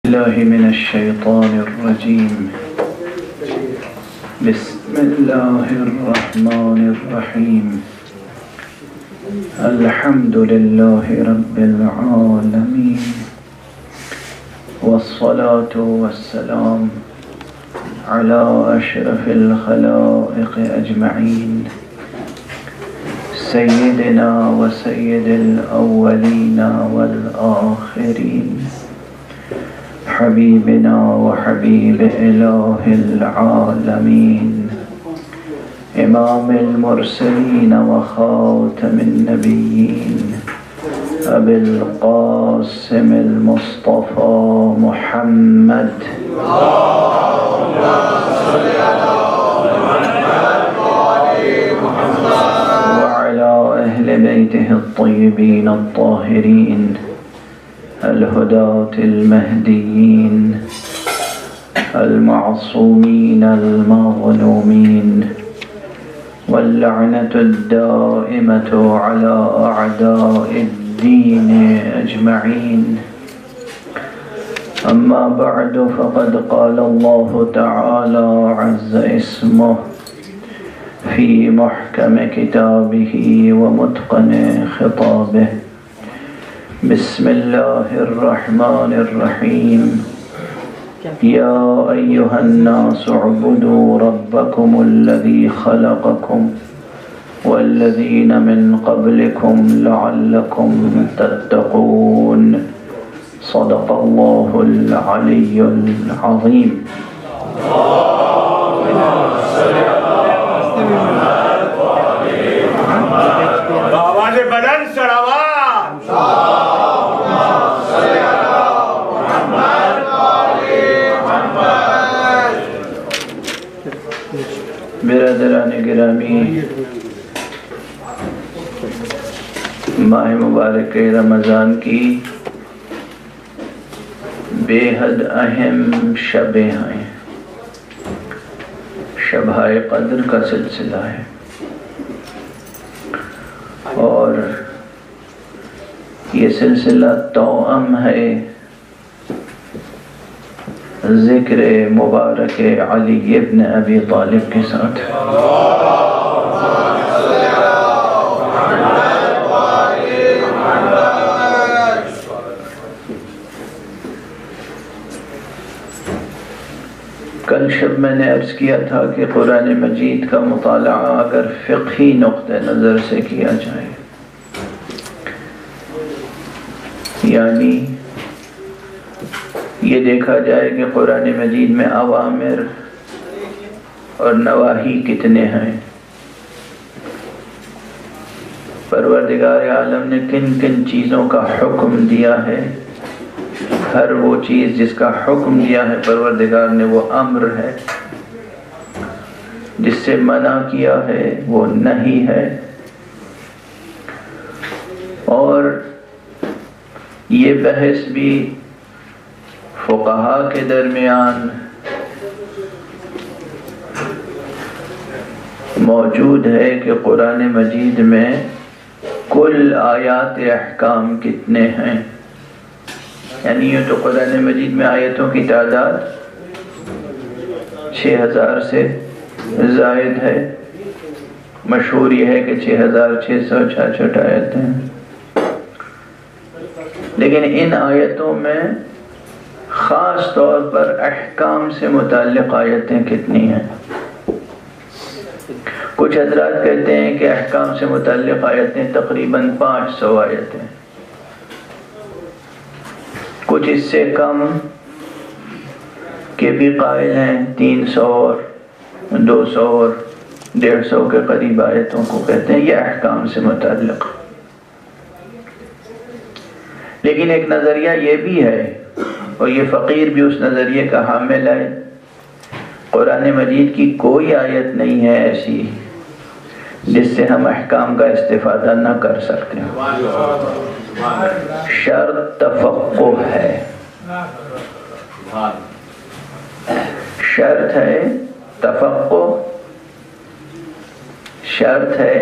الله من الشيطان الرجيم. بسم الله الرحمن الرحيم. الحمد لله رب العالمين، والصلاة والسلام على أشرف الخلائق أجمعين، سيدنا وسيد الأولين والآخرين، حبيبنا وحبيب إله العالمين، إمام المرسلين وخاتم النبيين، أبي القاسم المصطفى محمد، وعلى أهل بيته الطيبين الطاهرين الهداة المهديين المعصومين المظلومين، واللعنة الدائمة على أعداء الدين أجمعين. أما بعد، فقد قال الله تعالى عز اسمه في محكم كتابه ومتقن خطابه. بسم الله الرحمن الرحيم. يا أيها الناس اعبدوا ربكم الذي خلقكم والذين من قبلكم لعلكم تتقون. صدق الله العلي العظيم. آواز بلند سلوات. برادران گرامی، ماہ مبارک رمضان کی بے حد اہم شبیں ہیں، شبۂ قدر کا سلسلہ ہے، اور یہ سلسلہ توأم ہے ذکر مبارک علی ابن ابی طالب کے ساتھ۔ کل شب میں نے عرض کیا تھا کہ قرآن مجید کا مطالعہ اگر فقہی نقطہ نظر سے کیا جائے، یعنی یہ دیکھا جائے کہ قرآن مجید میں اوامر اور نواہی کتنے ہیں، پروردگار عالم نے کن کن چیزوں کا حکم دیا ہے، ہر وہ چیز جس کا حکم دیا ہے پروردگار نے وہ امر ہے، جس سے منع کیا ہے وہ نہیں ہے، اور یہ بحث بھی فقہا کے درمیان موجود ہے کہ قرآن مجید میں کل آیات احکام کتنے ہیں۔ یعنی یہ تو قرآن مجید میں آیتوں کی تعداد 6000 سے زائد ہے، مشہور یہ ہے کہ 6666 آیتیں ہیں، لیکن ان آیتوں میں خاص طور پر احکام سے متعلق آیتیں کتنی ہیں؟ کچھ حضرات کہتے ہیں کہ احکام سے متعلق آیتیں تقریباً 500 آیتیں، کچھ اس سے کم کے بھی قائل ہیں، 300 اور 200 اور 150 کے قریب آیتوں کو کہتے ہیں یہ احکام سے متعلق۔ لیکن ایک نظریہ یہ بھی ہے، اور یہ فقیر بھی اس نظریے کا حامل ہے، قرآن مجید کی کوئی آیت نہیں ہے ایسی جس سے ہم احکام کا استفادہ نہ کر سکتے ہیں، شرط تفقہ ہے، شرط ہے تفقہ، شرط ہے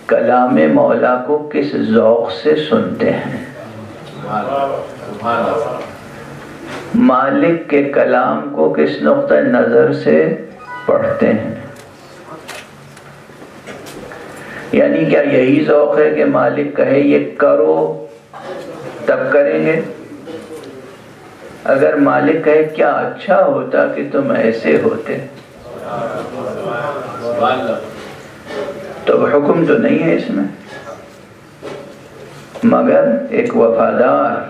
کلام مولا کو کس ذوق سے سنتے ہیں۔ مالک کے کلام کو کس نقطہ نظر سے پڑھتے ہیں؟ یعنی کیا یہی ذوق ہے کہ مالک کہے یہ کرو تب کریں گے؟ اگر مالک کہے کیا اچھا ہوتا کہ تم ایسے ہوتے، تو حکم تو نہیں ہے اس میں، مگر ایک وفادار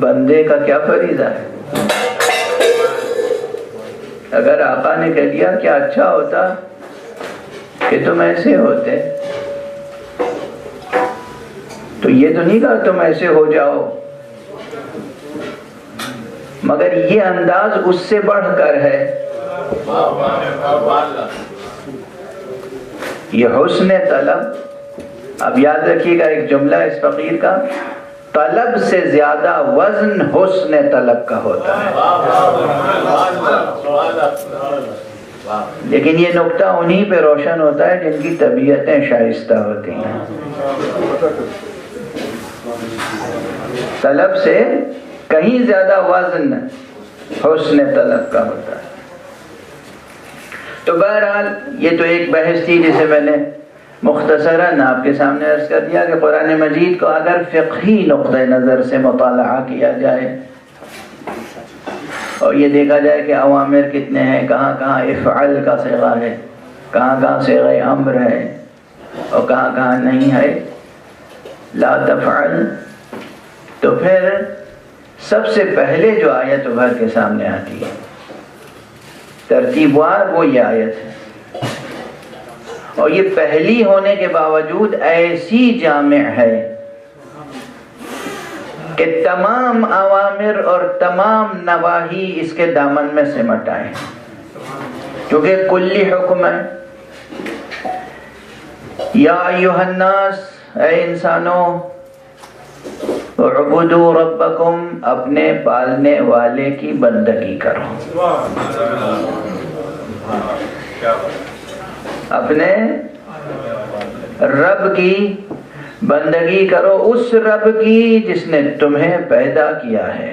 بندے کا کیا فریضہ ہے؟ اگر آقا نے کہہ دیا کیا اچھا ہوتا کہ تم ایسے ہوتے، تو یہ تو نہیں کہا تم ایسے ہو جاؤ، مگر یہ انداز اس سے بڑھ کر ہے، یہ حسن طلب۔ اب یاد رکھیے گا ایک جملہ اس فقیر کا، طلب سے زیادہ وزن حسن طلب کا ہوتا ہے۔ لیکن یہ نقطہ انہی پہ روشن ہوتا ہے جن کی طبیعتیں شائستہ ہوتی ہیں۔ طلب سے کہیں زیادہ وزن حسن طلب کا ہوتا ہے۔ تو بہرحال یہ تو ایک بحث تھی جسے میں نے مختصراً آپ کے سامنے عرض کر دیا کہ قرآن مجید کو اگر فقہی نقطہ نظر سے مطالعہ کیا جائے اور یہ دیکھا جائے کہ اوامر کتنے ہیں، کہاں کہاں افعل کا صیغہ ہے، کہاں کہاں صیغہ امر ہے اور کہاں کہاں نہیں ہے لا تفعل، تو پھر سب سے پہلے جو آیت ابھر کے سامنے آتی ہے ترتیب وار وہ یہ آیت ہے، اور یہ پہلی ہونے کے باوجود ایسی جامع ہے کہ تمام اوامر اور تمام نواہی اس کے دامن میں سمٹ آئے، کیونکہ کلی حکم ہے۔ یا ایھا الناس، اے انسانوں، اعبدوا ربکم، اپنے پالنے والے کی بندگی کرو، اپنے رب کی بندگی کرو، اس رب کی جس نے تمہیں پیدا کیا ہے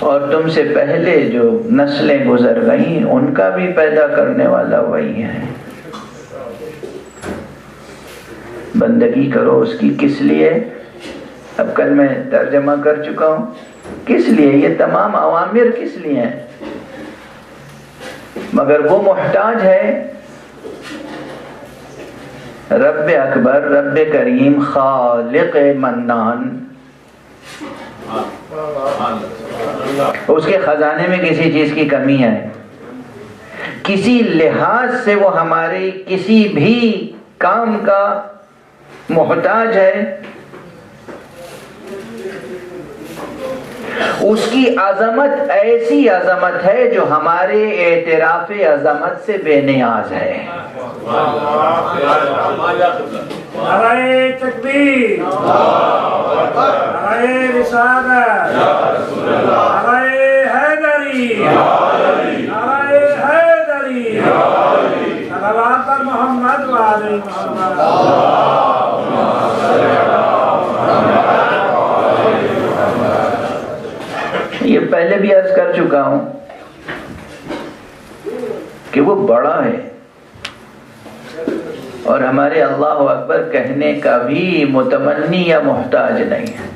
اور تم سے پہلے جو نسلیں گزر گئیں ان کا بھی پیدا کرنے والا وہی ہے۔ بندگی کرو اس کی، کس لیے؟ اب کل میں ترجمہ کر چکا ہوں کس لیے، یہ تمام اوامر کس لیے ہیں، مگر وہ محتاج ہے رب اکبر، رب کریم، خالق منان، اس کے خزانے میں کسی چیز کی کمی ہے، کسی لحاظ سے وہ ہمارے کسی بھی کام کا محتاج ہے، اس کی عظمت ایسی عظمت ہے جو ہمارے اعتراف عظمت سے بے نیاز ہے۔ نعرہ تکبیر، نعرہ رسالت، نعرہ حیدری، نعرہ حیدری، صلوات پر محمد و آل محمد۔ یہ پہلے بھی عرض کر چکا ہوں کہ وہ بڑا ہے اور ہمارے اللہ اکبر کہنے کا بھی متمنی یا محتاج نہیں ہے،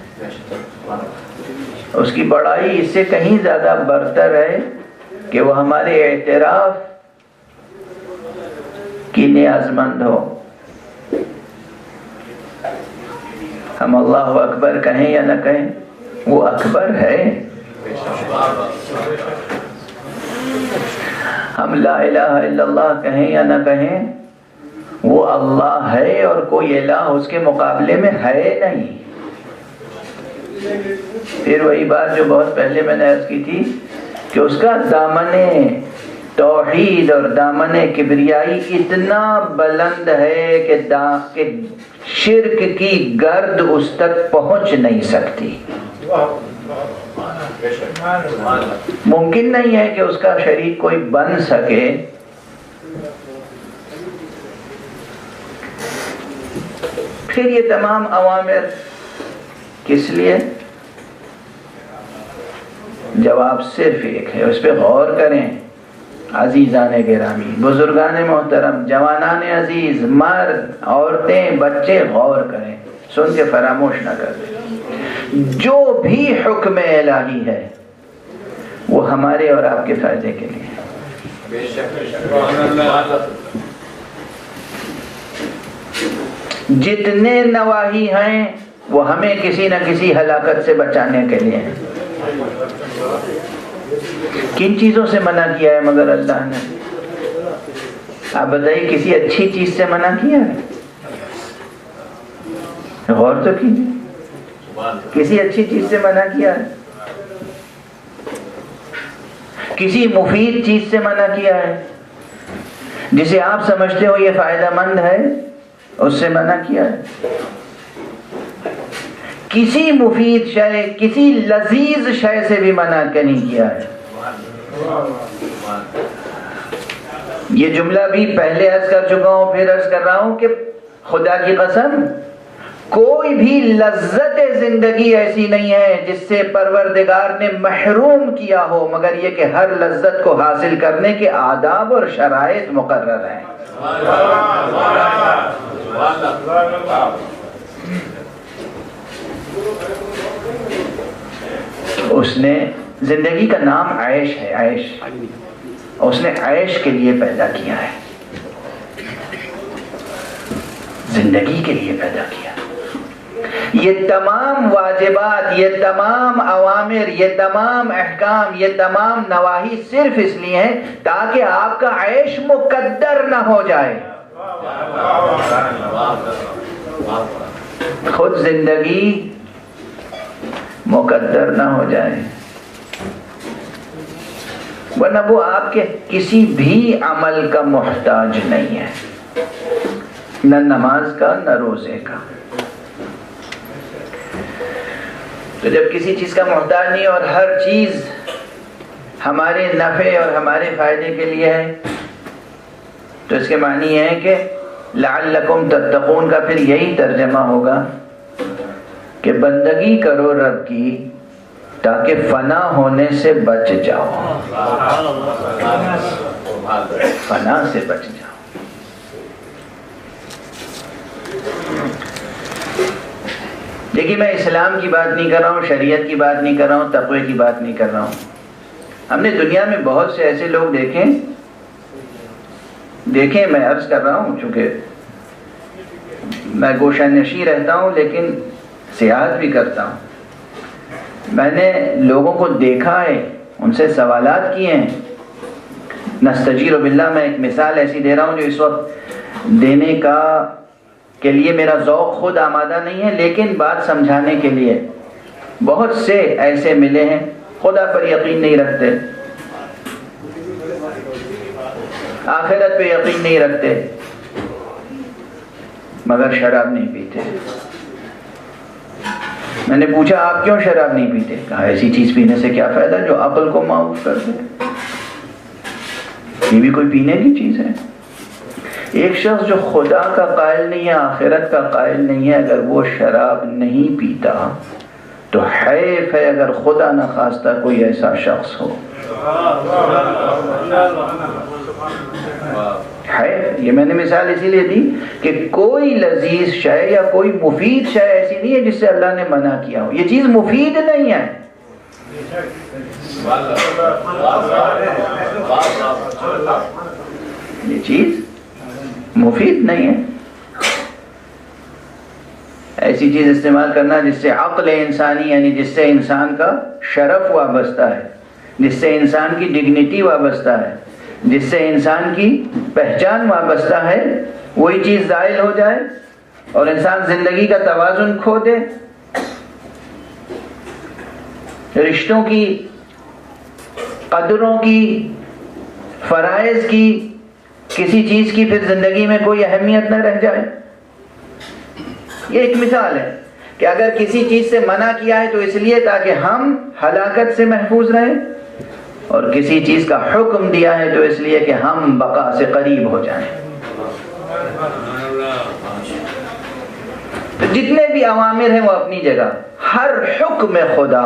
اس کی بڑائی اس سے کہیں زیادہ برتر ہے کہ وہ ہمارے اعتراف کی نیازمند ہو۔ ہم اللہ اکبر کہیں یا نہ کہیں وہ اکبر ہے، ہم لا الہ الا اللہ کہیں یا نہ کہیں وہ اللہ ہے اور کوئی الہ اس کے مقابلے میں ہے نہیں۔ پھر وہی بات جو بہت پہلے میں نے عرض کی تھی کہ اس کا دامن توحید اور دامن کبریائی اتنا بلند ہے کہ شرک کی گرد اس تک پہنچ نہیں سکتی۔ ممکن نہیں ہے کہ اس کا شریک کوئی بن سکے۔ پھر یہ تمام اوامر کس لیے؟ جواب صرف ایک ہے، اس پہ غور کریں عزیزان گرامی، بزرگان محترم، جوانان عزیز، مرد، عورتیں، بچے، غور کریں، سن کے فراموش نہ کر دیں۔ جو بھی حکم الہی ہے وہ ہمارے اور آپ کے فائدے کے لیے ہے۔ جتنے نواہی ہیں وہ ہمیں کسی نہ کسی ہلاکت سے بچانے کے لیے ہیں۔ کن چیزوں سے منع کیا ہے مگر اللہ نے؟ آپ بتائیے، کسی اچھی چیز سے منع کیا ہے؟ غور تو کیجیے، کسی اچھی چیز سے منع کیا ہے؟ کسی مفید چیز سے منع کیا ہے؟ جسے آپ سمجھتے ہو یہ فائدہ مند ہے، اس سے منع کیا ہے؟ کسی مفید شے، کسی لذیذ شے سے بھی منع نہیں کیا ہے۔ یہ جملہ بھی پہلے عرض کر چکا ہوں، پھر عرض کر رہا ہوں کہ خدا کی قسم کوئی بھی لذت زندگی ایسی نہیں ہے جس سے پروردگار نے محروم کیا ہو، مگر یہ کہ ہر لذت کو حاصل کرنے کے آداب اور شرائط مقرر ہیں۔ اس نے زندگی کا نام عیش ہے، عیش، اس نے عیش کے لیے پیدا کیا ہے، زندگی کے لیے پیدا کیا۔ یہ تمام واجبات، یہ تمام اوامر، یہ تمام احکام، یہ تمام نواہی صرف اس لیے ہیں تاکہ آپ کا عیش مقدر نہ ہو جائے۔ خود زندگی مقدر نہ ہو جائے، ورنہ وہ آپ کے کسی بھی عمل کا محتاج نہیں ہے، نہ نماز کا نہ روزے کا۔ تو جب کسی چیز کا محتاج نہیں اور ہر چیز ہمارے نفع اور ہمارے فائدے کے لیے ہے، تو اس کے معنی یہ ہے کہ لعلکم تتقون کا پھر یہی ترجمہ ہوگا کہ بندگی کرو رب کی تاکہ فنا ہونے سے بچ جاؤ، فنا سے بچ جاؤ۔ دیکھیے، میں اسلام کی بات نہیں کر رہا ہوں، شریعت کی بات نہیں کر رہا ہوں، تقوی کی بات نہیں کر رہا ہوں۔ ہم نے دنیا میں بہت سے ایسے لوگ دیکھیں، میں عرض کر رہا ہوں چونکہ میں گوشہ نشیں رہتا ہوں لیکن سیاحت بھی کرتا ہوں، میں نے لوگوں کو دیکھا ہے، ان سے سوالات کیے ہیں۔ نستجیر باللہ، میں ایک مثال ایسی دے رہا ہوں جو اس وقت دینے کے لیے میرا ذوق خود آمادہ نہیں ہے، لیکن بات سمجھانے کے لیے بہت سے ایسے ملے ہیں خدا پر یقین نہیں رکھتے، آخرت پہ یقین نہیں رکھتے، مگر شراب نہیں پیتے۔ میں نے پوچھا آپ کیوں شراب نہیں پیتے؟ کہا ایسی چیز پینے سے کیا فائدہ جو عقل کو معاف کر دے، یہ بھی کوئی پینے کی چیز ہے؟ ایک شخص جو خدا کا قائل نہیں ہے، آخرت کا قائل نہیں ہے، اگر وہ شراب نہیں پیتا تو حیف ہے اگر خدا نہ خواستہ کوئی ایسا شخص ہو۔ حیف، یہ میں نے مثال اسی لیے دی کہ کوئی لذیذ شے یا کوئی مفید شے ایسی نہیں ہے جس سے اللہ نے منع کیا ہو، یہ چیز مفید نہیں ہے۔ یہ چیز مفید نہیں ہے۔ ایسی چیز استعمال کرنا جس سے عقل انسانی، یعنی جس سے انسان کا شرف وابستہ ہے، جس سے انسان کی ڈگنیٹی وابستہ ہے، جس سے انسان کی پہچان وابستہ ہے، وہی چیز زائل ہو جائے اور انسان زندگی کا توازن کھو دے، رشتوں کی، قدروں کی، فرائض کی، کسی چیز کی پھر زندگی میں کوئی اہمیت نہ رہ جائے۔ یہ ایک مثال ہے کہ اگر کسی چیز سے منع کیا ہے تو اس لیے تاکہ ہم ہلاکت سے محفوظ رہیں، اور کسی چیز کا حکم دیا ہے تو اس لیے کہ ہم بقا سے قریب ہو جائیں۔ جتنے بھی اوامر ہیں وہ اپنی جگہ. ہر حکم خدا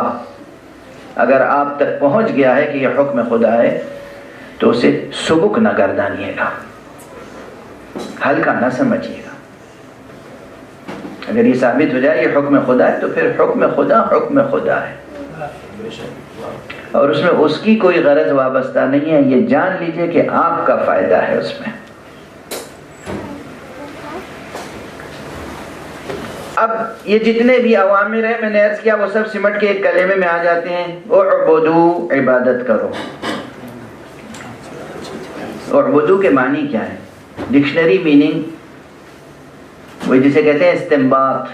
اگر آپ تک پہنچ گیا ہے کہ یہ حکم خدا ہے تو اسے سبک نہ گردانیے گا، ہلکا نہ سمجھیے گا. اگر یہ ثابت ہو جائے یہ حکم خدا ہے تو پھر حکم خدا ہے، اور اس میں اس کی کوئی غرض وابستہ نہیں ہے. یہ جان لیجئے کہ آپ کا فائدہ ہے اس میں. اب یہ جتنے بھی اوامر ہیں میں نے عرض کیا وہ سب سمٹ کے ایک کلمے میں آ جاتے ہیں، اعبدو، عبادت کرو. اعبدو کے معنی کیا ہے؟ ڈکشنری میننگ وہ جسے کہتے ہیں استنباط.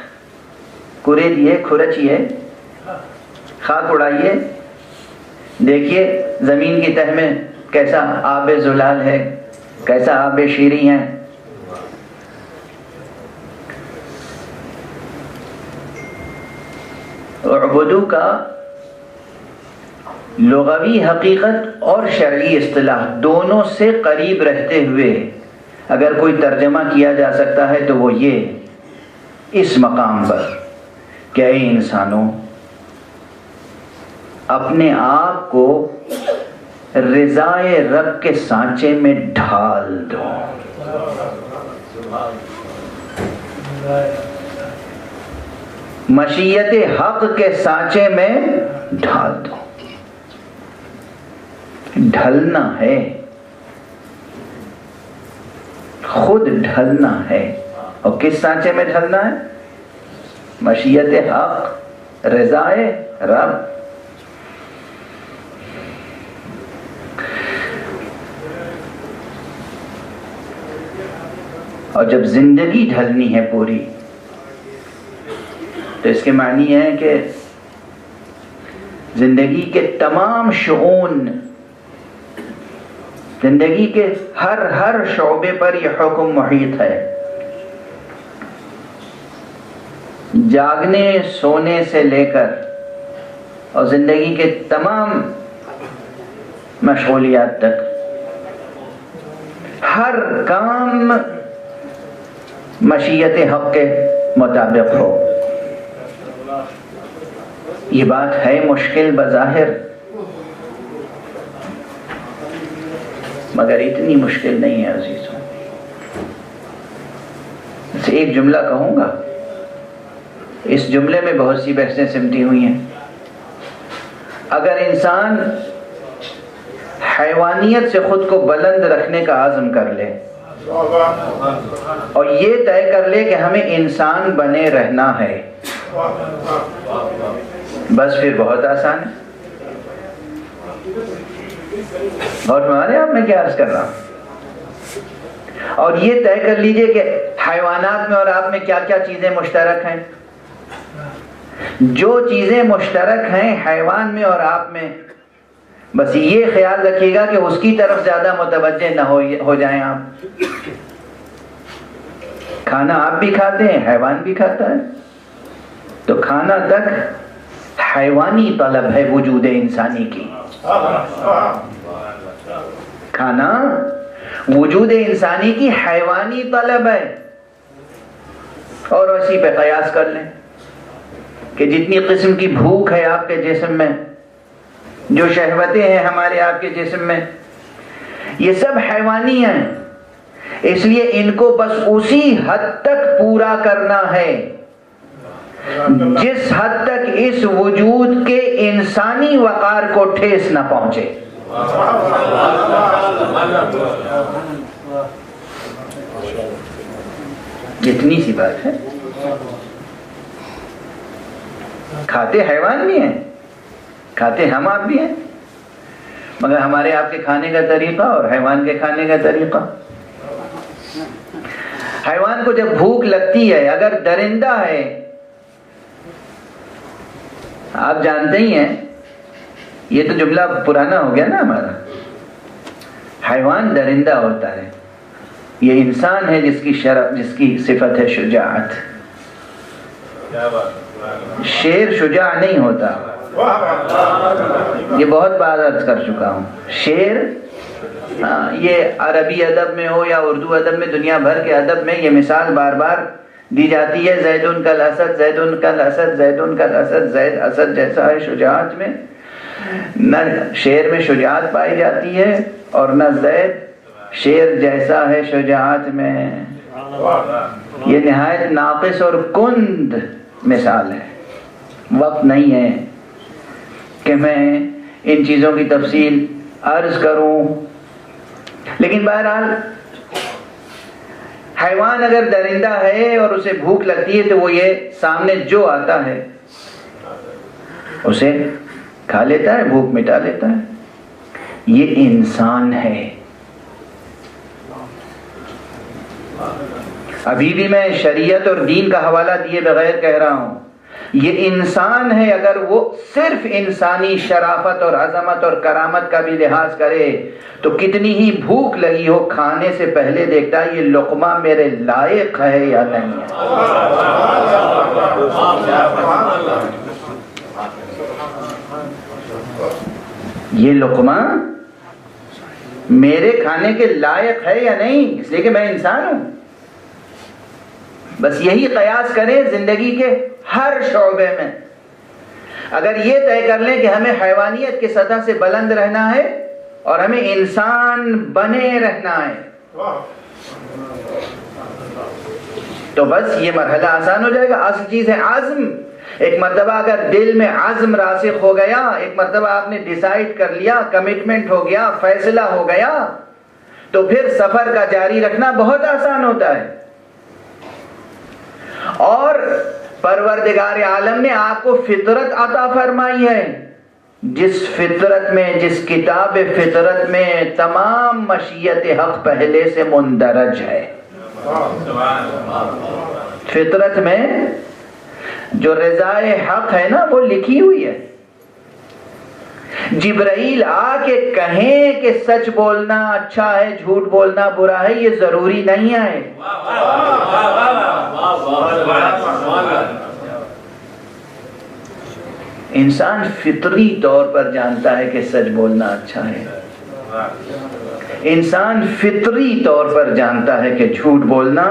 کرے دیے، کھرچیے، خاک اڑائیے، دیکھیے زمین کی تہ میں کیسا آب زلال ہے، کیسا آب شیریں ہے. اعبدو کا لغوی حقیقت اور شرعی اصطلاح دونوں سے قریب رہتے ہوئے اگر کوئی ترجمہ کیا جا سکتا ہے تو وہ یہ اس مقام پر کہ اے انسانوں اپنے آپ کو رضائے رب کے سانچے میں ڈھال دو. مشیت حق کے سانچے میں ڈھال دو. ڈھلنا ہے، خود ڈھلنا ہے. اور کس سانچے میں ڈھلنا ہے؟ مشیت حق، رضائے رب. اور جب زندگی ڈھلنی ہے پوری تو اس کے معنی ہے کہ زندگی کے تمام شؤون، زندگی کے ہر شعبے پر یہ حکم محیط ہے. جاگنے سونے سے لے کر اور زندگی کے تمام مشغولیات تک ہر کام مشیت حق کے مطابق ہو. یہ بات ہے مشکل بظاہر، مگر اتنی مشکل نہیں ہے عزیزوں. ایک جملہ کہوں گا، اس جملے میں بہت سی بحثیں سمٹی ہوئی ہیں. اگر انسان حیوانیت سے خود کو بلند رکھنے کا عزم کر لے اور یہ طے کر لے کہ ہمیں انسان بنے رہنا ہے، بس پھر بہت آسان ہے. اور ہمارے آپ میں کیا عرض کر رہا ہوں. اور یہ طے کر لیجئے کہ حیوانات میں اور آپ میں کیا کیا چیزیں مشترک ہیں. جو چیزیں مشترک ہیں حیوان میں اور آپ میں، بس یہ خیال رکھیے گا کہ اس کی طرف زیادہ متوجہ نہ ہو جائیں آپ. کھانا آپ بھی کھاتے ہیں، حیوان بھی کھاتا ہے، تو کھانا تک حیوانی طلب ہے وجود انسانی کی. کھانا وجود انسانی کی حیوانی طلب ہے. اور اسی پہ قیاس کر لیں کہ جتنی قسم کی بھوک ہے آپ کے جسم میں، جو شہوتیں ہیں ہمارے آپ کے جسم میں، یہ سب حیوانی ہیں. اس لیے ان کو بس اسی حد تک پورا کرنا ہے جس حد تک اس وجود کے انسانی وقار کو ٹھیس نہ پہنچے. اتنی سی بات ہے. کھاتے حیوان بھی ہیں، کھاتے ہم آپ بھی ہیں، مگر ہمارے آپ کے کھانے کا طریقہ اور حیوان کے کھانے کا طریقہ. حیوان کو جب بھوک لگتی ہے، اگر درندہ ہے، آپ جانتے ہی ہیں، یہ تو جملہ پرانا ہو گیا نا ہمارا، حیوان درندہ ہوتا ہے. یہ انسان ہے جس کی شرف، جس کی صفت ہے شجاعت. شیر شجاع نہیں ہوتا، یہ بہت بار عرض کر چکا ہوں. شیر یہ عربی ادب میں ہو یا اردو ادب میں، دنیا بھر کے ادب میں یہ مثال بار بار دی جاتی ہے زیدن کل اسد، زیدن کل اسد، زیدن کل اسد، زید اسد جیسا ہے شجاعت میں، نہ شیر میں شجاعت پائی جاتی ہے اور نہ زید شیر جیسا ہے شجاعت میں. یہ نہایت ناقص اور کند مثال ہے. وقت نہیں ہے کہ میں ان چیزوں کی تفصیل عرض کروں، لیکن بہرحال حیوان اگر درندہ ہے اور اسے بھوک لگتی ہے تو وہ یہ سامنے جو آتا ہے اسے کھا لیتا ہے، بھوک مٹا لیتا ہے. یہ انسان ہے. ابھی بھی میں شریعت اور دین کا حوالہ دیے بغیر کہہ رہا ہوں، یہ انسان ہے. اگر وہ صرف انسانی شرافت اور عظمت اور کرامت کا بھی لحاظ کرے تو کتنی ہی بھوک لگی ہو کھانے سے پہلے دیکھتا ہے یہ لقمہ میرے لائق ہے یا نہیں ہے. یہ لقمہ میرے کھانے کے لائق ہے یا نہیں، اس لیے کہ میں انسان ہوں. بس یہی قیاس کریں زندگی کے ہر شعبے میں. اگر یہ طے کر لیں کہ ہمیں حیوانیت کی سطح سے بلند رہنا ہے اور ہمیں انسان بنے رہنا ہے تو بس یہ مرحلہ آسان ہو جائے گا. اصل چیز ہے عزم. ایک مرتبہ اگر دل میں عزم راسخ ہو گیا، ایک مرتبہ آپ نے ڈیسائیڈ کر لیا، کمٹمنٹ ہو گیا، فیصلہ ہو گیا، تو پھر سفر کا جاری رکھنا بہت آسان ہوتا ہے. اور پروردگار عالم نے آپ کو فطرت عطا فرمائی ہے، جس فطرت میں، جس کتاب فطرت میں تمام مشیت حق پہلے سے مندرج ہے. فطرت میں جو رضائے حق ہے نا وہ لکھی ہوئی ہے. جبرائیل آ کے کہیں کہ سچ بولنا اچھا ہے، جھوٹ بولنا برا ہے، یہ ضروری نہیں ہے. انسان فطری طور پر جانتا ہے کہ سچ بولنا اچھا ہے. انسان فطری طور پر جانتا ہے کہ جھوٹ بولنا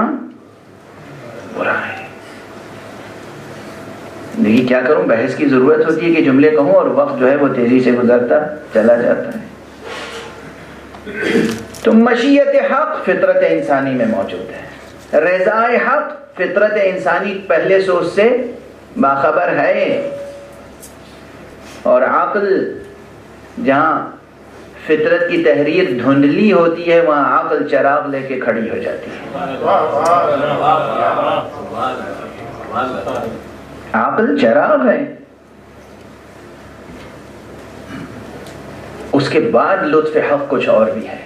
برا ہے. لیکن کیا کروں، بحث کی ضرورت ہوتی ہے کہ جملے کہوں اور وقت جو ہے وہ تیزی سے گزرتا چلا جاتا ہے. تو مشیت حق فطرت انسانی میں موجود ہے. رضائے حق فطرت انسانی پہلے سے اس سے باخبر ہے. اور عقل، جہاں فطرت کی تحریر دھندلی ہوتی ہے وہاں عقل چراغ لے کے کھڑی ہو جاتی ہے. عقل چراغ ہے. اس کے بعد لطف حق کچھ اور بھی ہے.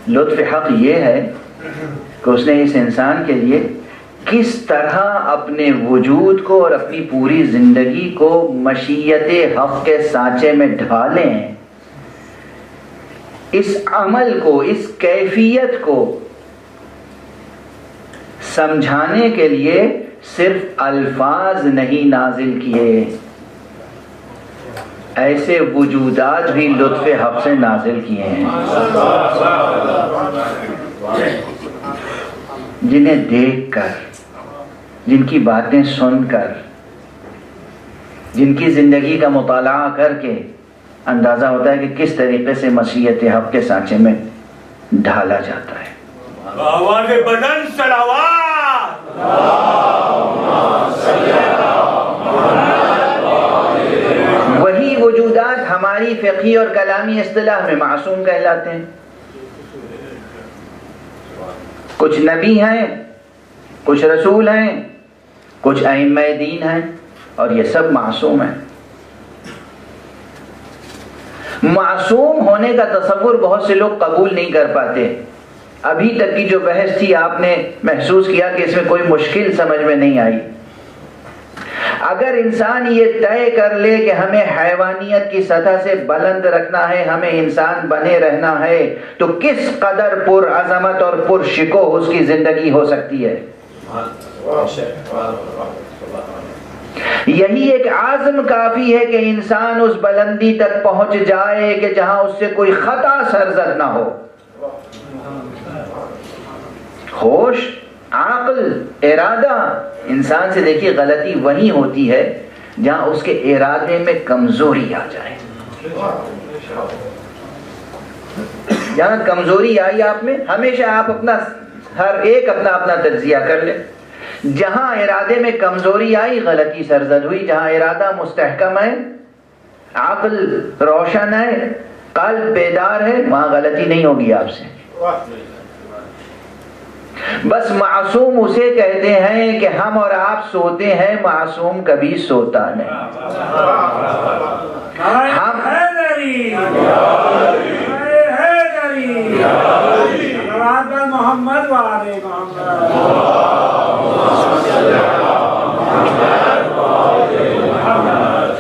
لطف حق یہ ہے کہ اس نے اس انسان کے لیے کس طرح اپنے وجود کو اور اپنی پوری زندگی کو مشیت حق کے سانچے میں ڈھالے ہیں. اس عمل کو، اس کیفیت کو سمجھانے کے لیے صرف الفاظ نہیں نازل کیے، ایسے وجودات بھی لطف حق سے نازل کیے ہیں جنہیں دیکھ کر، جن کی باتیں سن کر، جن کی زندگی کا مطالعہ کر کے اندازہ ہوتا ہے کہ کس طریقے سے مشیت حق کے سانچے میں ڈھالا جاتا ہے. آواز بلند صلوات. وہی وجودات ہماری فقہی اور کلامی اصطلاح میں معصوم کہلاتے ہیں. کچھ نبی ہیں، کچھ رسول ہیں، کچھ ائمہ دین ہیں، اور یہ سب معصوم ہیں. معصوم ہونے کا تصور بہت سے لوگ قبول نہیں کر پاتے. ابھی تک کی جو بحث تھی آپ نے محسوس کیا کہ اس میں کوئی مشکل سمجھ میں نہیں آئی. اگر انسان یہ طے کر لے کہ ہمیں حیوانیت کی سطح سے بلند رکھنا ہے، ہمیں انسان بنے رہنا ہے، تو کس قدر پر عظمت اور پر شکوہ اس کی زندگی ہو سکتی ہے. یہی ایک عزم کافی ہے کہ انسان اس بلندی تک پہنچ جائے کہ جہاں اس سے کوئی خطا سرزد نہ ہو. ہوش عقل، ارادہ، انسان سے دیکھیے غلطی وہی ہوتی ہے جہاں اس کے ارادے میں کمزوری آ جائے. جہاں کمزوری آئی آپ میں، ہمیشہ آپ اپنا ہر ایک اپنا تجزیہ کر لیں. جہاں ارادے میں کمزوری آئی غلطی سرزد ہوئی. جہاں ارادہ مستحکم ہے، عقل روشن ہے، قلب بیدار ہے، وہاں غلطی نہیں ہوگی آپ سے. بس معصوم اسے کہتے ہیں کہ ہم اور آپ سوتے ہیں، معصوم کبھی سوتا نہیں. ہم محمد والے محمد.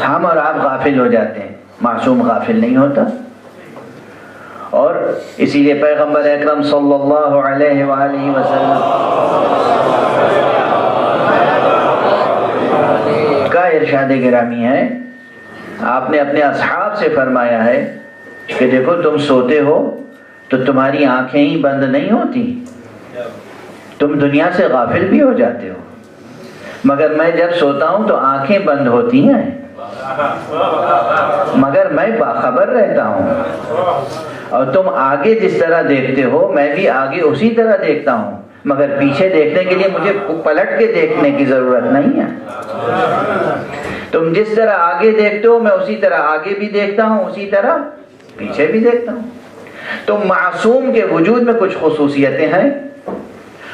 ہم اور آپ غافل ہو جاتے ہیں، معصوم غافل نہیں ہوتا. اور اسی لیے پیغمبر اکرم صلی اللہ علیہ وآلہ وسلم کا ارشاد گرامی ہے، آپ نے اپنے اصحاب سے فرمایا ہے کہ دیکھو تم سوتے ہو تو تمہاری آنکھیں ہی بند نہیں ہوتی، تم دنیا سے غافل بھی ہو جاتے ہو، مگر میں جب سوتا ہوں تو آنکھیں بند ہوتی ہیں، مگر میں باخبر رہتا ہوں. اور تم آگے جس طرح دیکھتے ہو میں بھی آگے اسی طرح دیکھتا ہوں، مگر پیچھے دیکھنے کے لیے مجھے پلٹ کے دیکھنے کی ضرورت نہیں ہے. تم جس طرح آگے دیکھتے ہو میں اسی طرح آگے بھی دیکھتا ہوں، اسی طرح پیچھے بھی دیکھتا ہوں. تو معصوم کے وجود میں کچھ خصوصیتیں ہیں،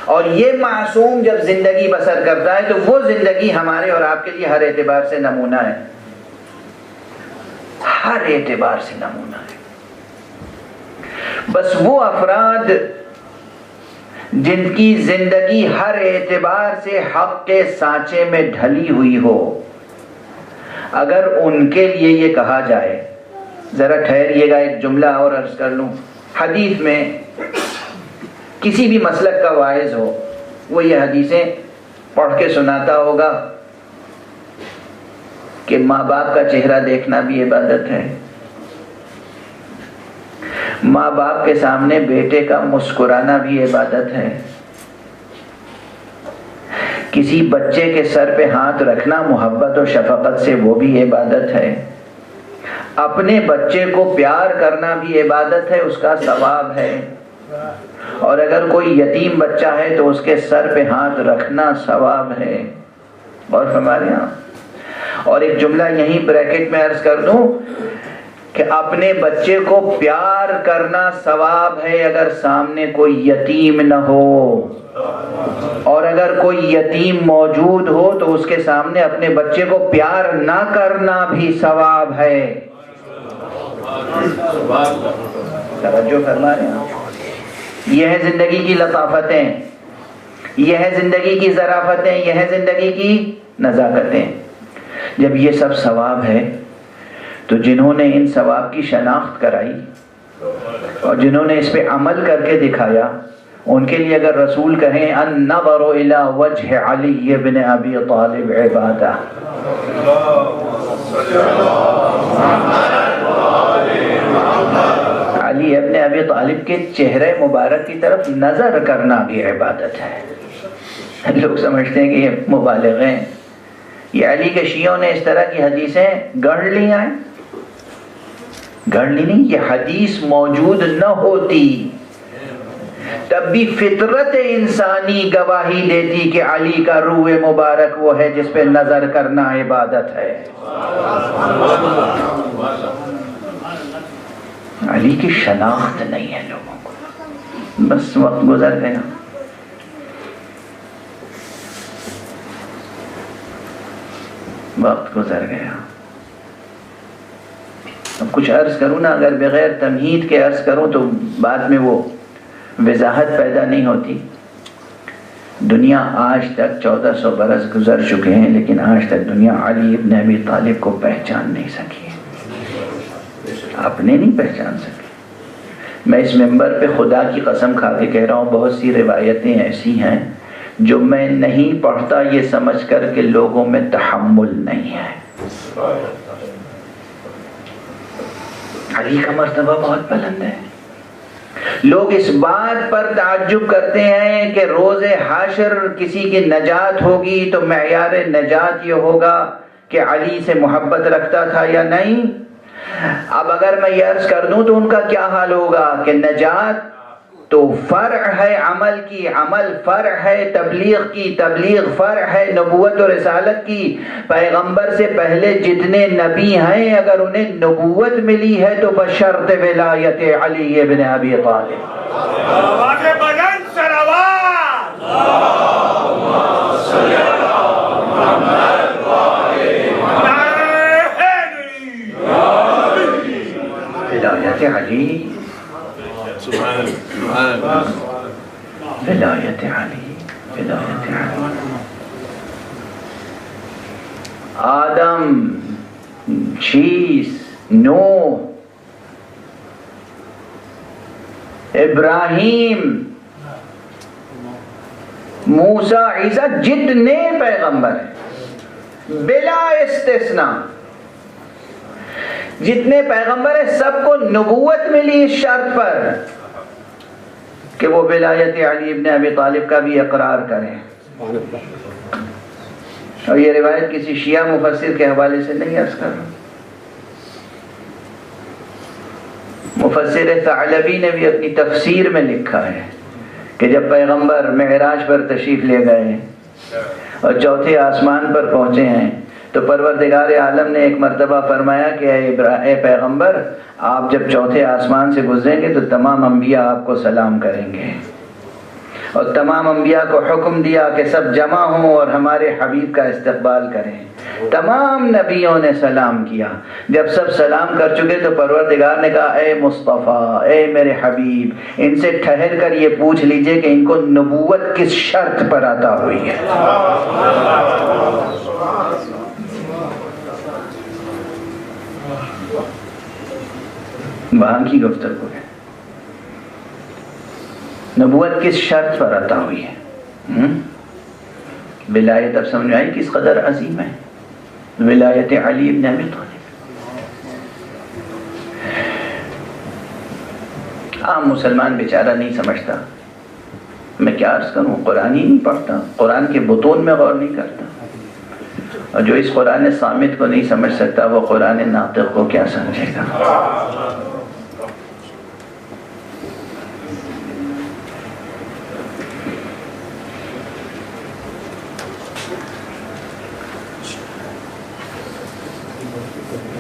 اور یہ معصوم جب زندگی بسر کرتا ہے تو وہ زندگی ہمارے اور آپ کے لیے ہر اعتبار سے نمونہ ہے، ہر اعتبار سے نمونہ ہے. بس وہ افراد جن کی زندگی ہر اعتبار سے حق کے سانچے میں ڈھلی ہوئی ہو، اگر ان کے لیے یہ کہا جائے، ذرا ٹھہریے گا ایک جملہ اور عرض کر لوں. حدیث میں کسی بھی مسلک کا واعظ ہو وہ یہ حدیثیں پڑھ کے سناتا ہوگا کہ ماں باپ کا چہرہ دیکھنا بھی عبادت ہے، ماں باپ کے سامنے بیٹے کا مسکرانا بھی عبادت ہے، کسی بچے کے سر پہ ہاتھ رکھنا محبت و شفقت سے وہ بھی عبادت ہے، اپنے بچے کو پیار کرنا بھی عبادت ہے، اس کا ثواب ہے، اور اگر کوئی یتیم بچہ ہے تو اس کے سر پہ ہاتھ رکھنا ثواب ہے. اور ہمارے یہاں اور ایک جملہ یہیں بریکٹ میں عرض کر دوں کہ اپنے بچے کو پیار کرنا ثواب ہے اگر سامنے کوئی یتیم نہ ہو، اور اگر کوئی یتیم موجود ہو تو اس کے سامنے اپنے بچے کو پیار نہ کرنا بھی ثواب ہے. توجہ فرما رہے ہیں. یہ ہے زندگی کی لطافتیں، یہ ہے زندگی کی ظرافتیں، یہ ہے زندگی کی نزاکتیں. جب یہ سب ثواب ہے تو جنہوں نے ان ثواب کی شناخت کرائی اور جنہوں نے اس پہ عمل کر کے دکھایا، ان کے لیے اگر رسول کہیں النظر الى وجه علی بن ابی طالب عبادہ، علی ابن ابی طالب کے چہرے مبارک کی طرف نظر کرنا بھی عبادت ہے. لوگ سمجھتے ہیں کہ یہ مبالغے ہیں، یہ علی کے شیعوں نے اس طرح کی حدیثیں گڑھ لی ہیں. گڑھ لی نہیں، یہ حدیث موجود نہ ہوتی تب بھی فطرت انسانی گواہی دیتی کہ علی کا روح مبارک وہ ہے جس پہ نظر کرنا عبادت ہے. علی کی شناخت نہیں ہے لوگوں کو. بس وقت گزر گیا. وقت گزر گیا. اب کچھ عرض کروں نا، اگر بغیر تمہید کے عرض کروں تو بعد میں وہ وضاحت پیدا نہیں ہوتی. دنیا آج تک 1400 برس گزر چکے ہیں، لیکن آج تک دنیا علی ابن ابی طالب کو پہچان نہیں سکی، اپنے نہیں پہچان سکی. میں اس منبر پہ خدا کی قسم کھا کے کہہ رہا ہوں، بہت سی روایتیں ایسی ہیں جو میں نہیں پڑھتا یہ سمجھ کر کہ لوگوں میں تحمل نہیں ہے. علی کا مرتبہ بہت بلند ہے. لوگ اس بات پر تعجب کرتے ہیں کہ روز حشر کسی کی نجات ہوگی تو معیار نجات یہ ہوگا کہ علی سے محبت رکھتا تھا یا نہیں۔ اب اگر میں یہ عرض کر دوں تو ان کا کیا حال ہوگا کہ نجات تو فرع ہے عمل کی، عمل فرع ہے تبلیغ کی، تبلیغ فرع ہے نبوت و رسالت کی۔ پیغمبر سے پہلے جتنے نبی ہیں اگر انہیں نبوت ملی ہے تو بشرط ولایت علی ابن ابی طالب۔ آواز بلند صلوات، اللہم صلی علی محمد ولایت علی، ولایت علی، ولایت علی۔ آدم، شیس، نوح، ابراہیم، موسیٰ، عیسیٰ، جتنے پیغمبر ہیں بلا استثناء، جتنے پیغمبر ہیں سب کو نبوت ملی اس شرط پر کہ وہ ولایت علی ابن ابی طالب کا بھی اقرار کریں۔ اور یہ روایت کسی شیعہ مفسر کے حوالے سے نہیں عرض کر رہا، مفسر ثعلبی نے بھی اپنی تفسیر میں لکھا ہے کہ جب پیغمبر معراج پر تشریف لے گئے اور چوتھے آسمان پر پہنچے ہیں تو پروردگار عالم نے ایک مرتبہ فرمایا کہ اے پیغمبر، آپ جب چوتھے آسمان سے گزریں گے تو تمام انبیاء آپ کو سلام کریں گے، اور تمام انبیاء کو حکم دیا کہ سب جمع ہوں اور ہمارے حبیب کا استقبال کریں۔ تمام نبیوں نے سلام کیا۔ جب سب سلام کر چکے تو پروردگار نے کہا اے مصطفیٰ، اے میرے حبیب، ان سے ٹھہر کر یہ پوچھ لیجئے کہ ان کو نبوت کس شرط پر عطا ہوئی ہے۔ وہاں کی گفتگو ہے، نبوت کس شرط پر عطا ہوئی ہے؟ ولایت اب سمجھ آئی کس قدر عظیم ہے، ولایت علی ابن ابی طالب۔ عام مسلمان بیچارہ نہیں سمجھتا، میں کیا عرض کروں، قرآن ہی نہیں پڑھتا، قرآن کے بطون میں غور نہیں کرتا، اور جو اس قرآن صامت کو نہیں سمجھ سکتا وہ قرآن ناطق کو کیا سمجھے گا۔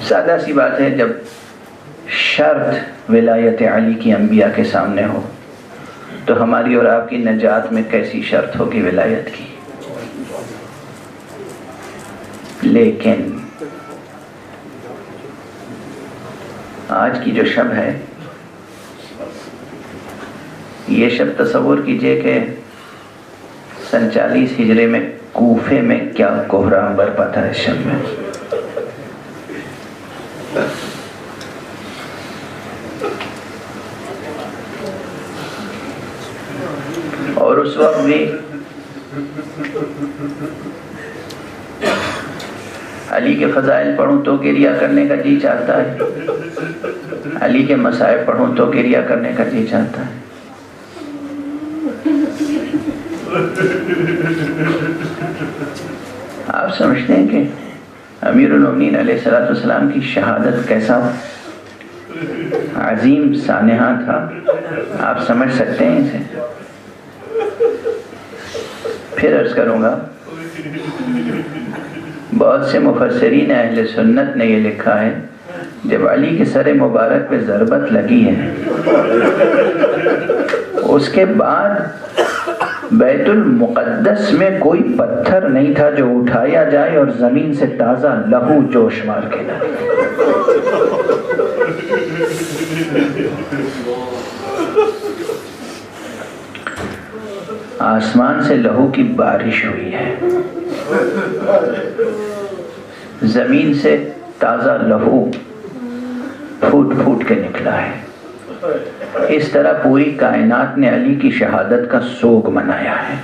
سادہ سی بات ہے، جب شرط ولایت علی کی انبیاء کے سامنے ہو تو ہماری اور آپ کی نجات میں کیسی شرط ہوگی ولایت کی۔ لیکن آج کی جو شب ہے، یہ شب تصور کیجئے کہ سن 40 ہجری میں کوفے میں کیا کوہرام برپا تھا اس شب میں۔ اور اس وقت بھی علی کے فضائل پڑھوں تو گریہ کرنے کا جی چاہتا ہے، علی کے مصائب پڑھوں تو گریہ کرنے کا جی چاہتا ہے۔ آپ سمجھتے ہیں کہ امیر المومنین علیہ السلام کی شہادت کیسا عظیم سانحہ تھا، آپ سمجھ سکتے ہیں اسے؟ پھر عرض کروں گا، بہت سے مفسرین اہل سنت نے یہ لکھا ہے جب علی کے سر مبارک پہ ضربت لگی ہے اس کے بعد بیت المقدس میں کوئی پتھر نہیں تھا جو اٹھایا جائے اور زمین سے تازہ لہو جوش مار کے نہ آسمان سے لہو کی بارش ہوئی ہے، زمین سے تازہ لہو پھوٹ پھوٹ کے نکلا ہے۔ اس طرح پوری کائنات نے علی کی شہادت کا سوگ منایا ہے۔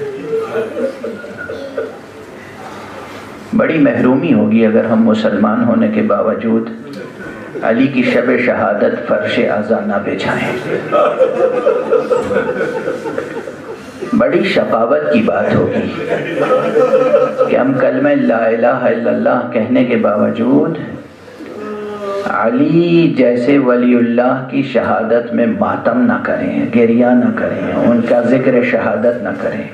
بڑی محرومی ہوگی اگر ہم مسلمان ہونے کے باوجود علی کی شب شہادت فرش عزا نہ بچھائیں۔ بڑی شقاوت کی بات ہوگی کہ ہم کلمہ لا الہ الا اللہ کہنے کے باوجود علی جیسے ولی اللہ کی شہادت میں ماتم نہ کریں، گریہ نہ کریں، ان کا ذکر شہادت نہ کریں۔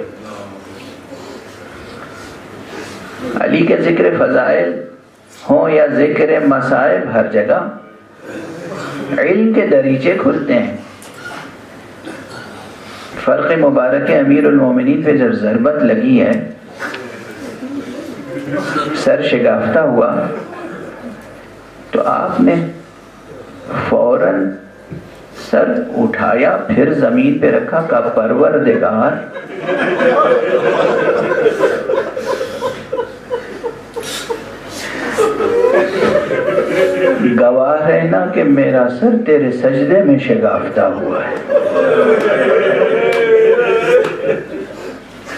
علی کے ذکر فضائل ہوں یا ذکر مصائب، ہر جگہ علم کے دریچے کھلتے ہیں۔ فرق مبارک امیر المومنین پہ جب ضربت لگی ہے، سر شگافتہ ہوا، تو آپ نے فوراً سر اٹھایا، پھر زمین پہ رکھا، کہ پروردگار گواہ رہنا کہ میرا سر تیرے سجدے میں شگافتہ ہوا ہے۔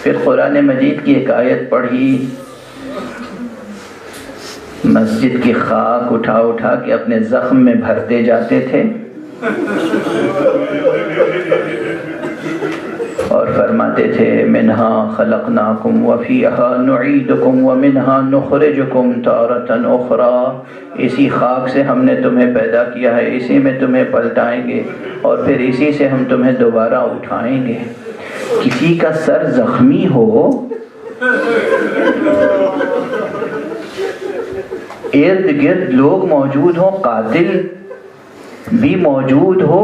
پھر قرآن مجید کی ایک آیت پڑھی، مسجد کی خاک اٹھا اٹھا کے اپنے زخم میں بھرتے جاتے تھے اور فرماتے تھے منہا خلقناکم وفیہا نعیدکم ومنہا نخرجکم تارۃ اخری، اسی خاک سے ہم نے تمہیں پیدا کیا ہے، اسی میں تمہیں پلٹائیں گے اور پھر اسی سے ہم تمہیں دوبارہ اٹھائیں گے۔ کسی کا سر زخمی ہو، ارد گرد لوگ موجود ہوں، قاتل بھی موجود ہو،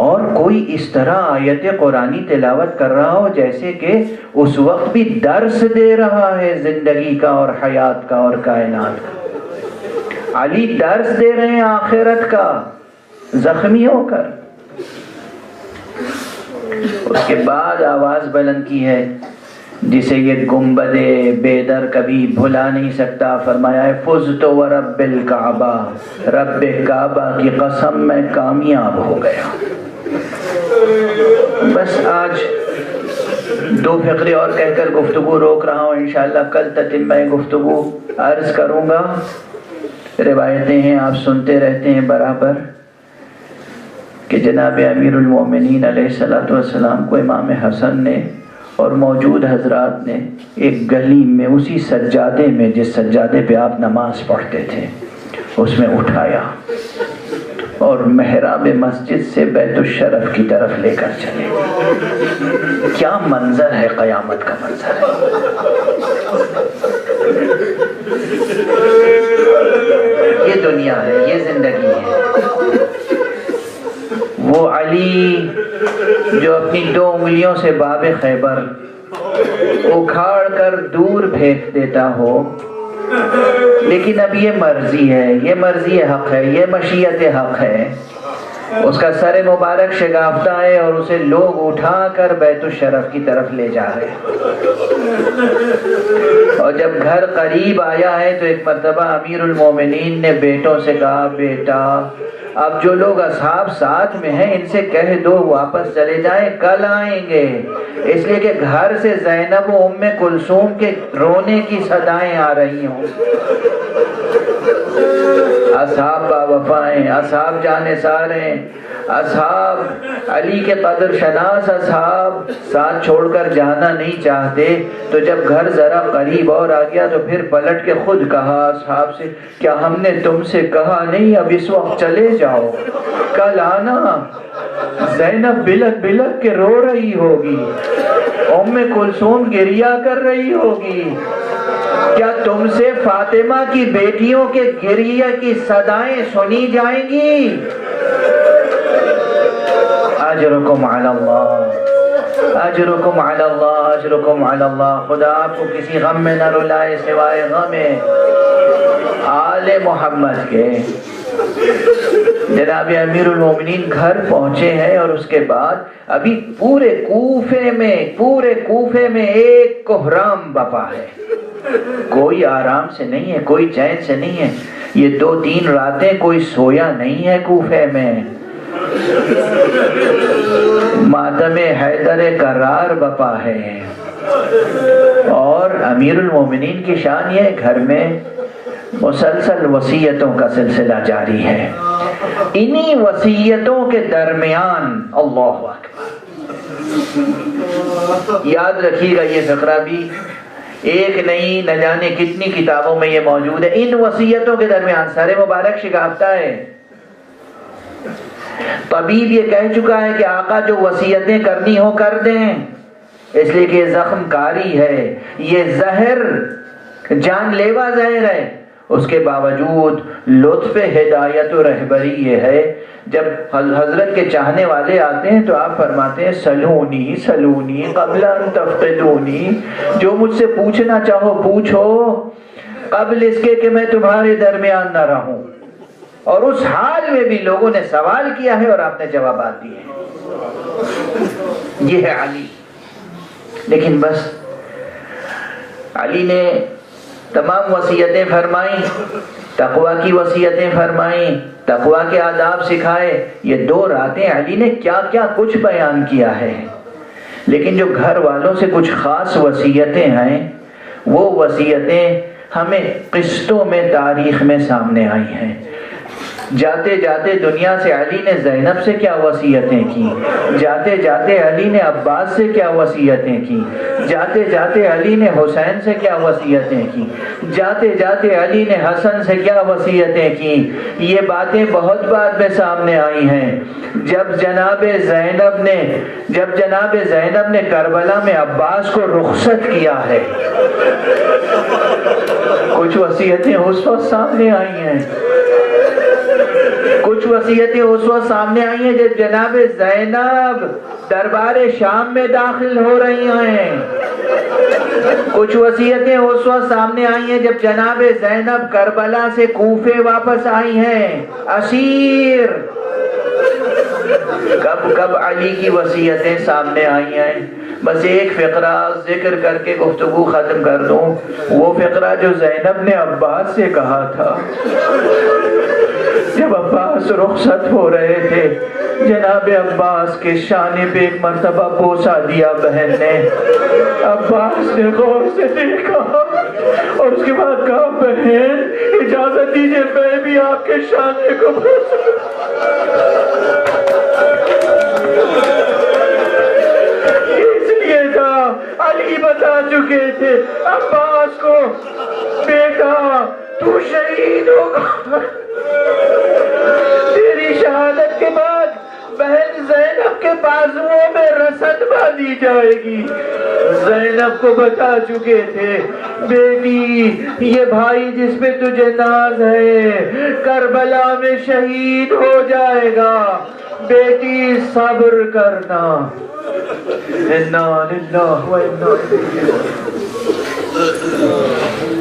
اور کوئی اس طرح آیت قرآنی تلاوت کر رہا ہو جیسے کہ اس وقت بھی درس دے رہا ہے زندگی کا اور حیات کا اور کائنات کا۔ علی درس دے رہے ہیں آخرت کا، زخمی ہو کر۔ اس کے بعد آواز بلند کی ہے جسے یہ گنبد بیدر کبھی بھلا نہیں سکتا، فرمایا ہے فزت ورب الکعبہ، رب کعبہ کی قسم میں کامیاب ہو گیا۔ بس آج دو فقرے اور کہہ کر گفتگو روک رہا ہوں، انشاءاللہ کل تتمہ گفتگو عرض کروں گا۔ روایتیں ہیں، آپ سنتے رہتے ہیں برابر، کہ جناب امیر المومنین علیہ السلام کو امام حسن نے اور موجود حضرات نے ایک گلی میں اسی سجادے میں، جس سجادے پہ آپ نماز پڑھتے تھے، اس میں اٹھایا اور محراب مسجد سے بیت الشرف کی طرف لے کر چلے۔ کیا منظر ہے، قیامت کا منظر ہے۔ یہ دنیا ہے، یہ زندگی ہے۔ وہ علی جو اپنی 2 انگلیوں سے باب خیبر اکھاڑ کر دور پھینک دیتا ہو، لیکن اب یہ مرضی ہے، یہ مرضی حق ہے، یہ مشیت حق ہے۔ اس کا سر مبارک شگافتہ ہے اور اسے لوگ اٹھا کر بیت الشرف کی طرف لے جا رہے ہیں۔ اور جب گھر قریب آیا ہے تو ایک مرتبہ امیر المومنین نے بیٹوں سے کہا، بیٹا اب جو لوگ اصحاب ساتھ میں ہیں ان سے کہہ دو واپس چلے جائیں، کل آئیں گے، اس لیے کہ گھر سے زینب و ام کلثوم کے رونے کی صدائیں آ رہی ہوں۔ اصحاب باوفا ہیں، اصحاب جانثار ہیں، اصحاب علی کے قدر شناس اصحاب ساتھ چھوڑ کر جانا نہیں چاہتے۔ تو جب گھر ذرا قریب اور آ گیا تو پھر پلٹ کے خود کہا اصحاب سے، کیا ہم نے تم سے کہا نہیں اب اس وقت چلے جاؤ، کل آنا؟ زینب بلک بلک کے رو رہی ہوگی، ام کلثوم گریہ کر رہی ہوگی، کیا تم سے فاطمہ کی بیٹیوں کے گریہ کی صدائیں سنی جائیں گی؟ اجرکم علی اللہ، اجرکم علی اللہ، اجرکم علی اللہ۔ خدا آپ کو کسی غم میں نہ رلائے سوائے غم آل محمد کے۔ جناب امیر المومنین گھر پہنچے ہیں اور اس کے بعد ابھی پورے کوفے میں ایک کوہرام بپا ہے، کوئی آرام سے نہیں ہے، کوئی چین سے نہیں ہے۔ یہ 2-3 راتیں کوئی سویا نہیں ہے کوفے میں۔ ماتم حیدر کرار بپا ہے۔ اور امیر المومنین کی شان یہ گھر میں مسلسل وصیتوں کا سلسلہ جاری ہے. انہی وصیتوں کے درمیان اللہ اکبر، یاد رکھیے گا یہ فقرہ بھی ایک نہیں نہ جانے کتنی کتابوں میں یہ موجود ہے. ان وصیتوں کے درمیان سر مبارک شکافتہ ہے. طبیب یہ کہہ چکا ہے کہ آقا جو وصیتیں کرنی ہو کر دیں، اس لیے کہ یہ زخم کاری ہے، یہ زہر جان لیوا زہر ہے. اس کے باوجود لطف ہدایت و رہبری یہ ہے، جب حضرت کے چاہنے والے آتے ہیں تو آپ فرماتے ہیں سلونی سلونی قبل ان تفقدونی، جو مجھ سے پوچھنا چاہو پوچھو قبل اس کے کہ میں تمہارے درمیان نہ رہوں. اور اس حال میں بھی لوگوں نے سوال کیا ہے اور آپ نے جوابات دیے ہیں. یہ ہے علی. لیکن بس علی نے تمام وصیتیں فرمائیں، تقوی کی وصیتیں فرمائیں، تقوی کے آداب سکھائے. یہ 2 راتیں علی نے کیا کیا کچھ بیان کیا ہے. لیکن جو گھر والوں سے کچھ خاص وصیتیں ہیں، وہ وصیتیں ہمیں قسطوں میں تاریخ میں سامنے آئی ہیں. جاتے جاتے دنیا سے علی نے زینب سے کیا وصیتیں کی، جاتے جاتے علی نے عباس سے کیا وصیتیں کی، جاتے جاتے علی نے حسین سے کیا وصیتیں کی، جاتے جاتے علی نے حسن سے کیا وصیتیں کی. یہ باتیں بہت بعد میں سامنے آئی ہیں. جب جناب زینب نے کربلا میں عباس کو رخصت کیا ہے، کچھ وصیتیں اس وقت سامنے آئی ہیں. کچھ وصیتیں اس وقت سامنے آئی ہیں جب جناب زینب دربار شام میں داخل ہو رہی ہیں. کچھ وصیتیں اس وقت سامنے آئی ہیں جب جناب زینب کربلا سے کوفے واپس آئی ہیں اسیر. کب علی کی وصیتیں سامنے آئی ہیں. بس ایک فقرہ ذکر کر کے گفتگو ختم کر دوں. وہ فقرہ جو زینب نے عباس سے کہا تھا جب عباس رخصت ہو رہے تھے، جناب عباس کے شانے پہ ایک مرتبہ بوسہ دیا بہن نے. عباس نے غور سے دیکھا اور اس کے بعد کہا بہن اجازت دیجیے میں بھی آپ کے شانے کو بوسہ. اس لیے تھا علی بتا چکے تھے عباس کو، بیٹا تو شہید ہوگا. تیری شہادت کے بعد بہن زینب کے بازوؤں میں رسد باندھی جائے گی. زینب کو بتا چکے تھے بیٹی یہ بھائی جس پہ تجھے ناز ہے کربلا میں شہید ہو جائے گا، بیٹی صبر کرنا. انا للہ و انا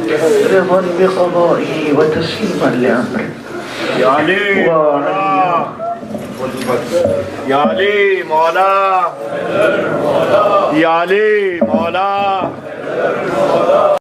رضا بقضائه وتسلیما لامره. یا علی یا علی مولا، یا علی مولا.